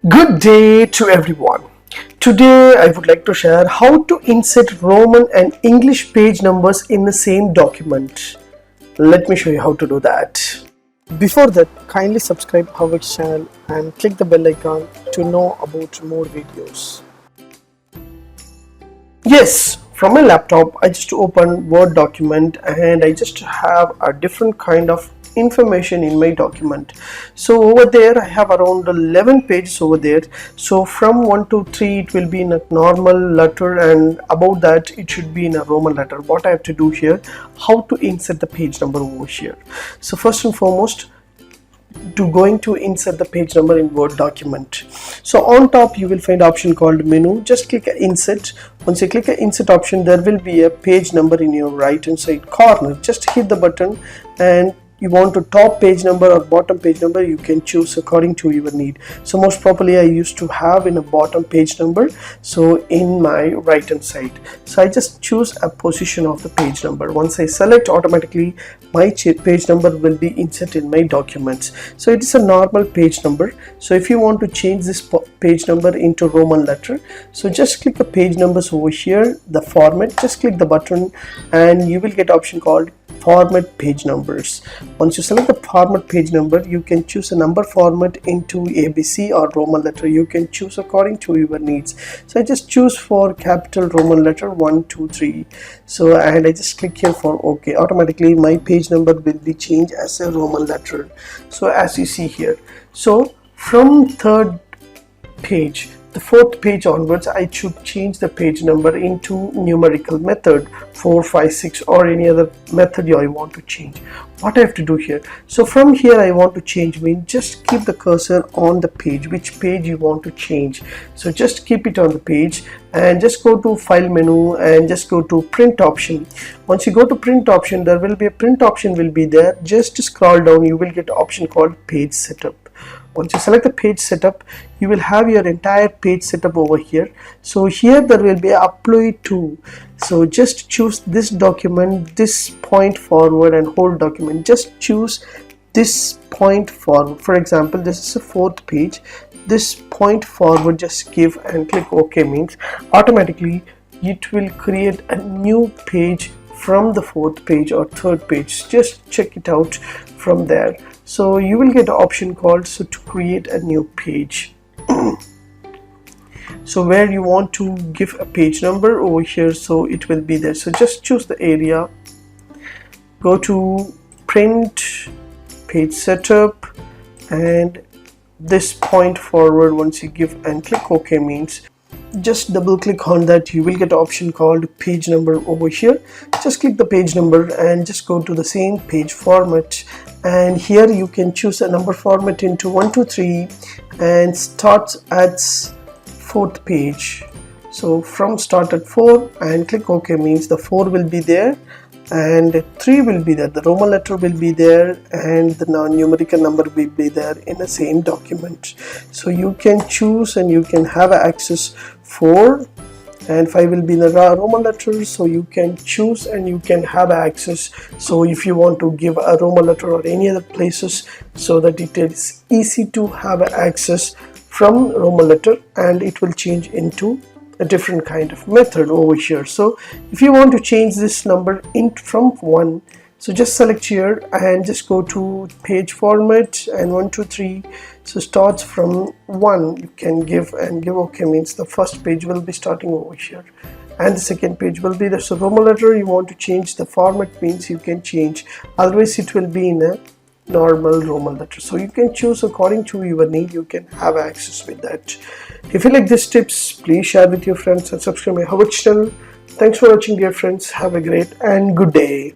Good day to everyone. Today I would like to share how to insert Roman and English page numbers in the same document. Let me show you how to do that. Before that, kindly subscribe HowXT channel and click the bell icon to know about more videos. Yes, from my laptop I just open Word document and I just have a different kind of information in my document. So over there I have around 11 pages over there. So from 1 to 3 it will be in a normal letter, and above that it should be in a Roman letter. What I have to do here, how to insert the page number over here. So first and foremost, going to insert the page number in Word document. So on top you will find option called menu. Just click insert. Once you click insert option, there will be a page number in your right hand side corner. Just hit the button, and you want to top page number or bottom page number, you can choose according to your need. So most probably I used to have in a bottom page number, so in my right hand side, so I just choose a position of the page number. Once I select, automatically my page number will be inserted in my documents. So it is a normal page number. So if you want to change this page number into Roman letter, so just click the page numbers over here, the format, just click the button and you will get option called format page numbers. Once you select the format page number, you can choose a number format into ABC or Roman letter. You can choose according to your needs. So I just choose for capital Roman letter 1 2 3. So and I just click here for OK. Automatically my page number will be changed as a Roman letter. So as you see here, so from third page, the fourth page onwards, I should change the page number into numerical method 4 5 6 or any other method I want to change. What I have to do here, so from here I want to change, mean just keep the cursor on the page, which page you want to change. So just keep it on the page and just go to file menu and just go to print option. Once you go to print option, there will be a print option will be there. Just scroll down, you will get an option called page setup. Once you select the page setup, you will have your entire page setup over here. So here there will be apply to. So just choose this document, this point forward and whole document. Just choose this point forward. For example, this is the fourth page. This point forward, just give and click OK, means automatically it will create a new page from the fourth page or third page. Just check it out from there. So you will get an option called to create a new page. So where you want to give a page number over here, so it will be there. So just choose the area, go to print, page setup, and this point forward. Once you give and click OK, means just double click on that, you will get an option called page number over here. Just click the page number and just go to the same page format, and here you can choose a number format into 1 2 3 and start at fourth page. So from start at 4 and click OK, means the 4 will be there and 3 will be there, the Roman letter will be there, and the numerical number will be there in the same document. So you can choose and you can have access 4 and 5 will be in the Roman letter, so you can choose and you can have access. So if you want to give a Roman letter or any other places, so that it is easy to have access from Roman letter and it will change into a different kind of method over here. So if you want to change this number in from 1, so just select here and just go to page format and 1 2 3. So starts from 1, you can give and give OK, means the first page will be starting over here and the second page will be there. So Roman letter, you want to change the format, means you can change, otherwise it will be in a normal Roman letter. So you can choose according to your need, you can have access with that. If you like these tips, please share with your friends and subscribe my HowXT channel. Thanks for watching, dear friends. Have a great and good day.